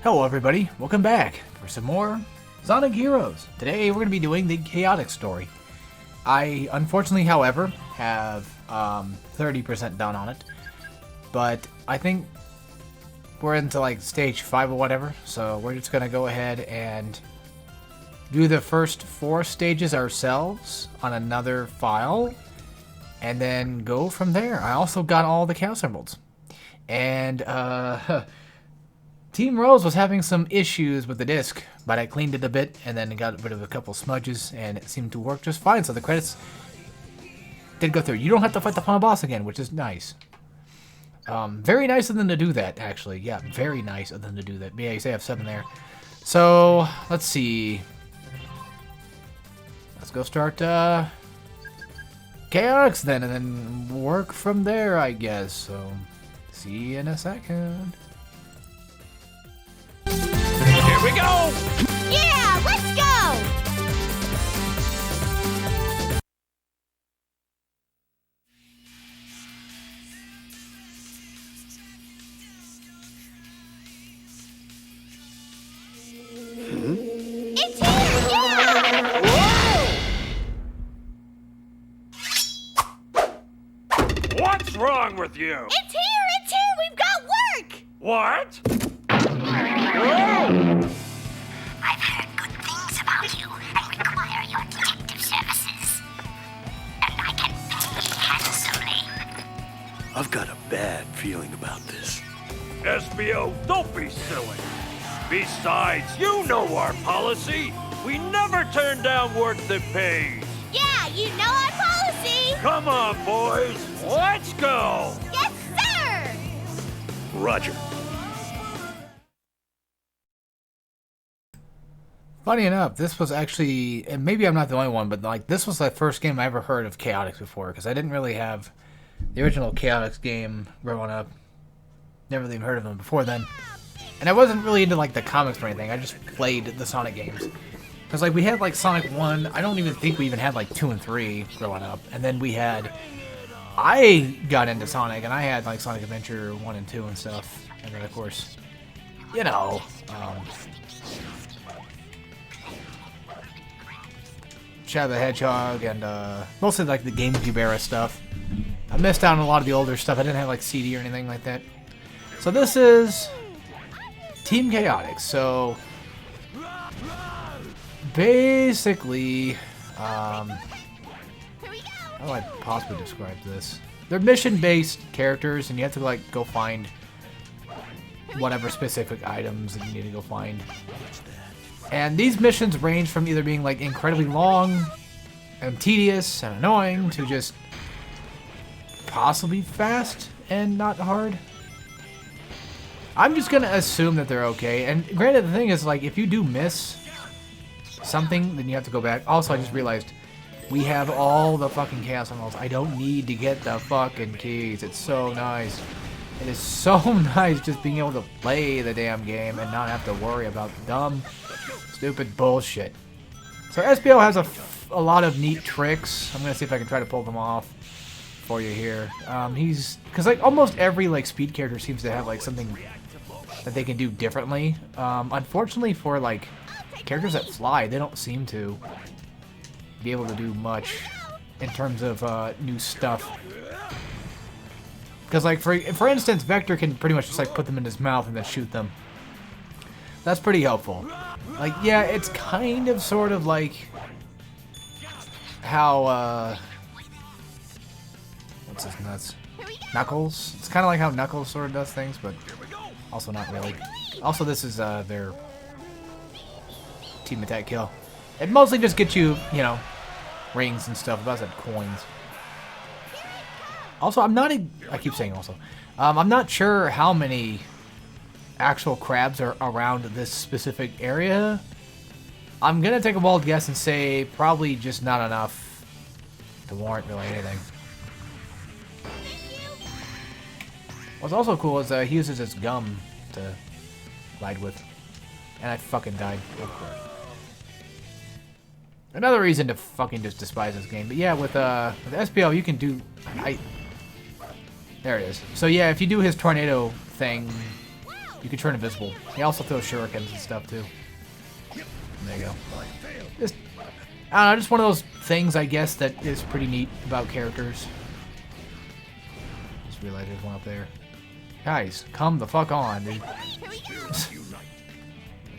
Hello everybody, welcome back for some more Sonic Heroes. Today we're going to be doing the Chaotix story. I unfortunately, however, have 30% done on it, but I think we're into like stage 5 or whatever, so we're just going to go ahead and do the first 4 stages ourselves on another file, and then go from there. I also got all the Chaos Emeralds, and Team Rose was having some issues with the disc, but I cleaned it a bit and then got rid of a couple smudges, and it seemed to work just fine. So the credits did go through. You don't have to fight the final boss again, which is nice. Very nice of them to do that, actually. Yeah, very nice of them to do that. Yeah, you say I have 7 there. So let's see. Let's go start Chaotix then, and then work from there, I guess. So see you in a second. Here we go! Yeah, let's go! It's here! Yeah! Whoa! What's wrong with you? It's here! It's here! We've got work! What? Whoa! I've heard good things about you and require your detective services. And I can pay handsomely. I've got a bad feeling about this. SBO, don't be silly. Besides, you know our policy. We never turn down work that pays. Yeah, you know our policy! Come on, boys. Let's go. Yes, sir! Roger. Funny enough, this was actually, and maybe I'm not the only one, but like this was the first game I ever heard of Chaotix before, because I didn't really have the original Chaotix game growing up. Never really heard of them before then. And I wasn't really into like the comics or anything, I just played the Sonic games. Because like we had like Sonic 1, I don't even think we even had like 2 and 3 growing up. And then we had, I got into Sonic, and I had like Sonic Adventure 1 and 2 and stuff. And then of course, you know, Shadow the Hedgehog, and mostly like the GameCube era stuff. I missed out on a lot of the older stuff. I didn't have like CD or anything like that. So this is Team Chaotix. So basically, how do I possibly describe this? They're mission-based characters, and you have to like go find whatever specific items that you need to go find. And these missions range from either being like incredibly long and tedious and annoying to just possibly fast and not hard. I'm just gonna assume that they're okay. And granted, the thing is, like, if you do miss something, then you have to go back. Also, I just realized we have all the fucking Chaos Emeralds. I don't need to get the fucking keys. It's so nice. It is so nice just being able to play the damn game and not have to worry about dumb, stupid bullshit. So SBO has a lot of neat tricks. I'm gonna see if I can try to pull them off for you here. Because like almost every like speed character seems to have like something that they can do differently. Unfortunately for like characters that fly, they don't seem to be able to do much in terms of new stuff. Because like for instance, Vector can pretty much just like put them in his mouth and then shoot them. That's pretty helpful. Like, yeah, it's kind of sort of like how what's his nuts? Knuckles. It's kind of like how Knuckles sort of does things, but also not really. Also, this is their team attack kill. It mostly just gets you, you know, rings and stuff. But I said coins. Also, I keep saying also. I'm not sure how many actual crabs are around this specific area. I'm gonna take a wild guess and say probably just not enough to warrant really anything. What's also cool is he uses his gum to ride with. And I fucking died. Oh, crap. Another reason to fucking just despise this game. But yeah, with SPL you can do... There it is. So yeah, if you do his tornado thing, You can turn invisible. He also throws shurikens and stuff too. There you go. Just, I don't know, just one of those things, I guess, that is pretty neat about characters. Just realized there's one up there. Guys, come the fuck on, dude.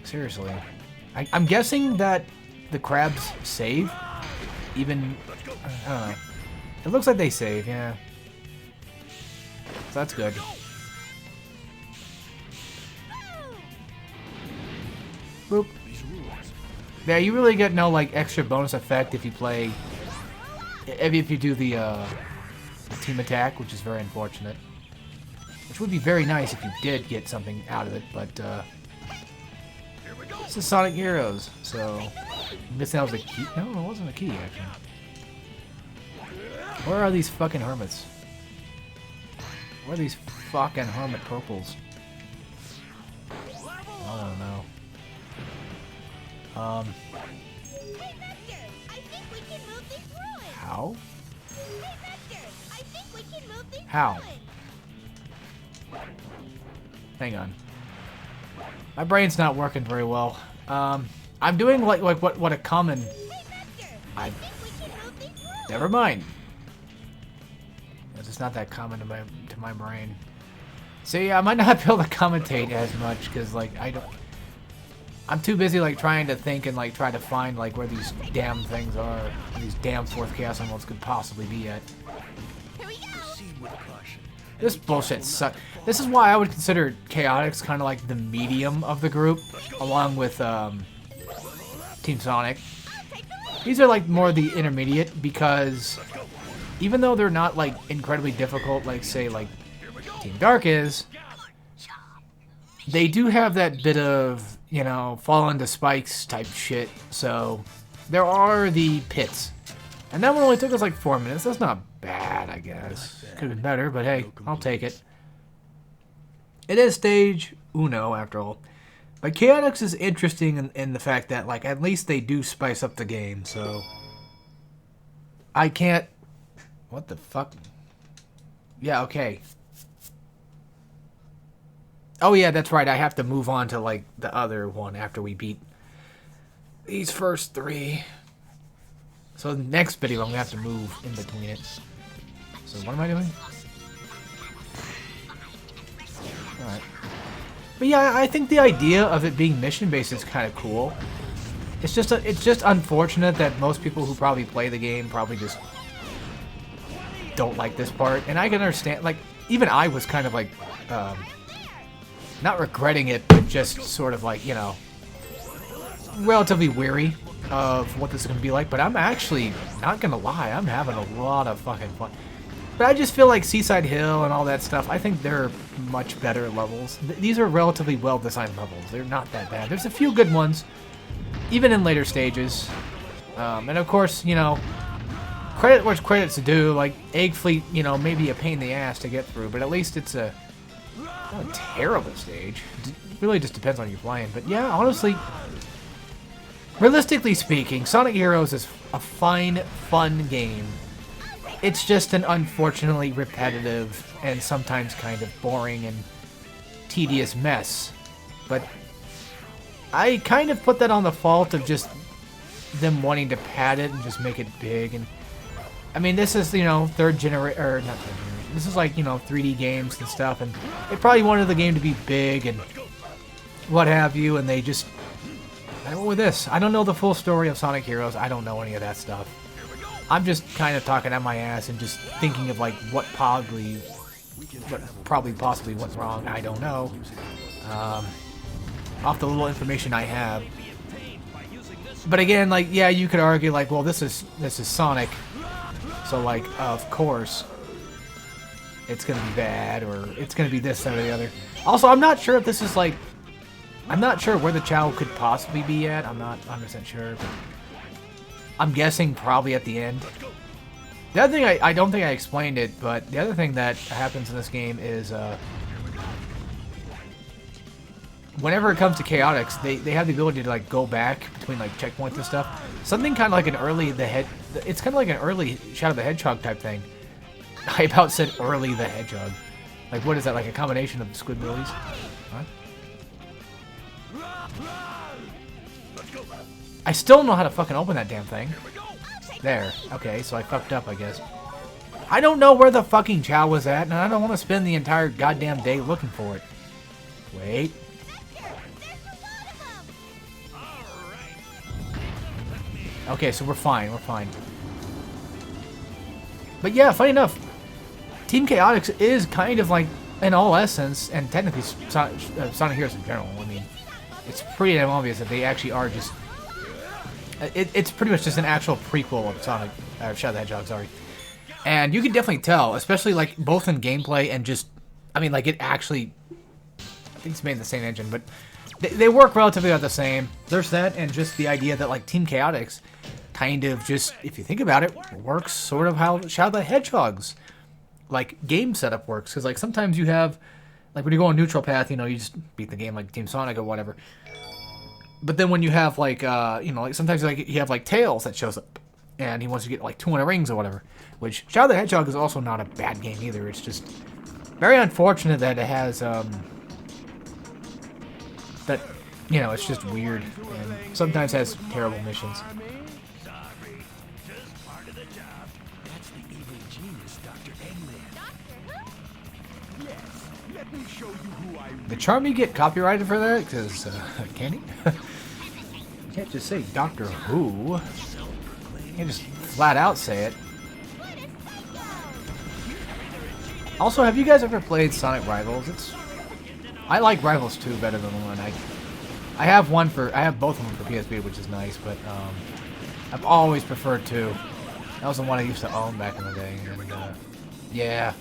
Seriously. I'm guessing that the crabs save. Even, I don't know. It looks like they save, yeah. So that's good. Boop. Yeah, you really get no like extra bonus effect if you play, if you do the team attack, which is very unfortunate. Which would be very nice if you did get something out of it, but this is Sonic Heroes, so I'm guessing that was a key. No, it wasn't a key actually. Where are these fucking hermits? Where are these fucking hermit purples? I don't know. Hey, Vector, I think we can move these ruins. How? Hey, Vector, I think we can move these How? ruins. Hang on. My brain's not working very well. I'm doing like what a common. Hey, Vector, I think we can move these ruins. never mind. It's not that common to my brain. So yeah, I might not be able to commentate as much because like I'm too busy like trying to think and like try to find like where these damn things are, where these damn fourth chaos emeralds could possibly be at. Here we go. This bullshit sucks. This is why I would consider Chaotix kind of like the medium of the group, along with Team Sonic. These are like more the intermediate because even though they're not like incredibly difficult, like say like Team Dark is, they do have that bit of, you know, fall into spikes type shit. So there are the pits. And that one only took us like 4 minutes. That's not bad, I guess. Could have been better, but hey, I'll take it. It is stage uno, after all. But Chaotix is interesting in the fact that, like, at least they do spice up the game, so... I can't... What the fuck? Yeah, okay. Oh yeah, that's right, I have to move on to, like, the other one after we beat these first 3. So the next video, I'm going to have to move in between it. So what am I doing? Alright. But yeah, I think the idea of it being mission-based is kind of cool. It's just unfortunate that most people who probably play the game probably just don't like this part. And I can understand, like, even I was kind of like, not regretting it, but just sort of like, you know, relatively weary of what this is going to be like. But I'm actually, not going to lie, I'm having a lot of fucking fun. But I just feel like Seaside Hill and all that stuff, I think they're much better levels. These are relatively well-designed levels. They're not that bad. There's a few good ones, even in later stages. And of course, you know, credit where credit's due. Like, Egg Fleet, you know, may be a pain in the ass to get through, but at least it's not a terrible stage. It really just depends on you playing. But yeah, honestly, realistically speaking, Sonic Heroes is a fine, fun game. It's just an unfortunately repetitive and sometimes kind of boring and tedious mess. But I kind of put that on the fault of just them wanting to pad it and just make it big. And I mean, this is, you know, not third generation. This is like, you know, 3D games and stuff, and they probably wanted the game to be big and what have you, and they just, I went with this. I don't know the full story of Sonic Heroes. I don't know any of that stuff. I'm just kind of talking at my ass and just thinking of like what probably possibly went wrong. I don't know. Off the little information I have. But again, like, yeah, you could argue like, well, this is Sonic, so like, of course, it's gonna be bad, or it's gonna be this, that, or the other. Also, I'm not sure if this is like, I'm not sure where the Chao could possibly be at. I'm not 100% sure, but I'm guessing probably at the end. The other thing, I don't think I explained it, but the other thing that happens in this game is, whenever it comes to Chaotix, they have the ability to like go back between like checkpoints and stuff. Something kind of like an early it's kind of like an early Shadow the Hedgehog type thing. I about said early the Hedgehog. Like, what is that, like a combination of Squidbillies? Huh? I still don't know how to fucking open that damn thing. There. Okay, so I fucked up, I guess. I don't know where the fucking Chao was at, and I don't want to spend the entire goddamn day looking for it. Wait. Okay, so we're fine, we're fine. But yeah, funny enough, Team Chaotix is kind of like, in all essence, and technically Sonic Heroes in general, I mean, it's pretty damn obvious that they actually are just... It's pretty much just an actual prequel of Sonic, Shadow the Hedgehog, sorry. And you can definitely tell, especially like both in gameplay and just, I mean, like it actually, I think it's made in the same engine, but they work relatively about the same. There's that, and just the idea that like Team Chaotix kind of just, if you think about it, works sort of how Shadow the Hedgehog's like game setup works. Because like sometimes you have, like when you go on neutral path, you know, you just beat the game like Team Sonic or whatever. But then when you have like, you know, like sometimes like you have like Tails that shows up, and he wants to get like 200 rings or whatever. Which Shadow the Hedgehog is also not a bad game either. It's just very unfortunate that it has that, you know, it's just weird and sometimes has terrible missions. That's the evil genius, Dr. Eggman. Yes, let me show you who I Did Charmy get copyrighted for that? Because, can he? You can't just say Doctor Who. You can't just flat out say it. Also, have you guys ever played Sonic Rivals? I like Rivals 2 better than the one. I have both of them for PSP, which is nice, but I've always preferred 2. That was the one I used to own back in the day, and yeah.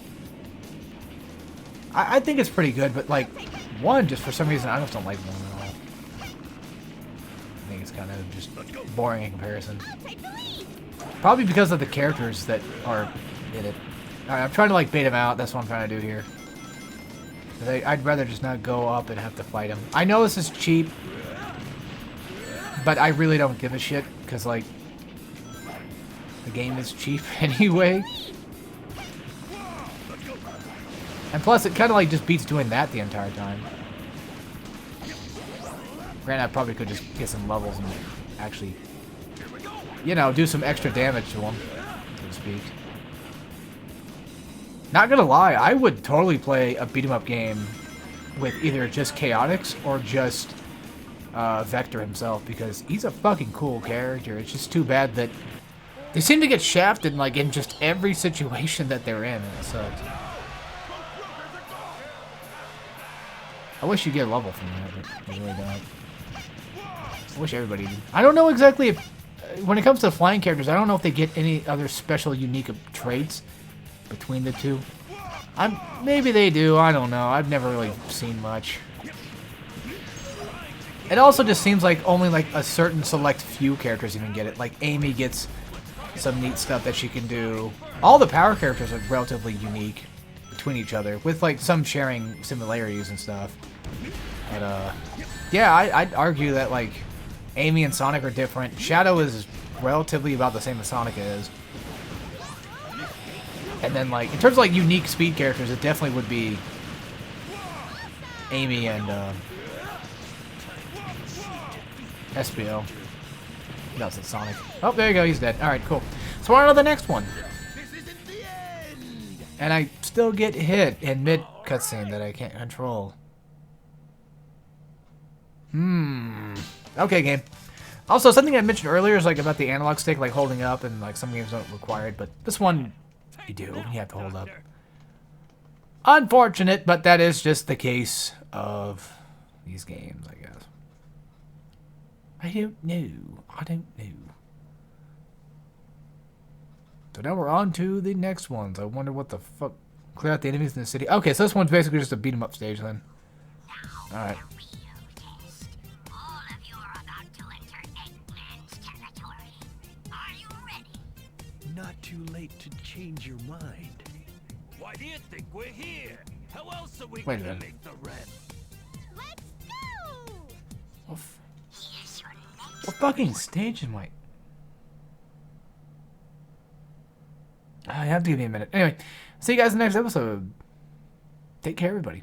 I think it's pretty good, but like 1, just for some reason, I just don't like 1 at all. I think it's kind of just boring in comparison. Probably because of the characters that are in it. Alright, I'm trying to like bait him out. That's what I'm trying to do here. I'd rather just not go up and have to fight him. I know this is cheap, but I really don't give a shit because like the game is cheap anyway. And plus, it kind of like just beats doing that the entire time. Granted, I probably could just get some levels and actually, you know, do some extra damage to him, so to speak. Not gonna lie, I would totally play a beat-em-up game with either just Chaotix or just Vector himself, because he's a fucking cool character. It's just too bad that they seem to get shafted like in just every situation that they're in, and it sucks. I wish you get a level from that, but you really don't. I wish everybody did. I don't know exactly if, when it comes to flying characters, I don't know if they get any other special unique traits between the two. Maybe they do, I don't know. I've never really seen much. It also just seems like only like a certain select few characters even get it. Like Amy gets some neat stuff that she can do. All the power characters are relatively unique between each other, with like some sharing similarities and stuff. But yeah, I'd argue that like Amy and Sonic are different. Shadow is relatively about the same as Sonic is. And then, like, in terms of, like, unique speed characters, it definitely would be Amy and, SPO. No, it's Sonic. Oh, there you go, he's dead. Alright, cool. So we're on to the next one. And I still get hit in mid-cutscene that I can't control. Okay, game. Also, something I mentioned earlier is, like, about the analog stick, like, holding up, and, like, some games don't require it, but this one... You do. You have to hold up. Unfortunate, but that is just the case of these games, I guess. I don't know. I don't know. So now we're on to the next ones. I wonder what the fuck. Clear out the enemies in the city. Okay, so this one's basically just a beat 'em up stage then. Alright. Not too late to change your mind. Why do you think we're here? How else are we Wait a gonna minute. make the rent? Let's go! What fucking stage am I? I have to give me a minute. Anyway, see you guys in the next episode. Take care, everybody.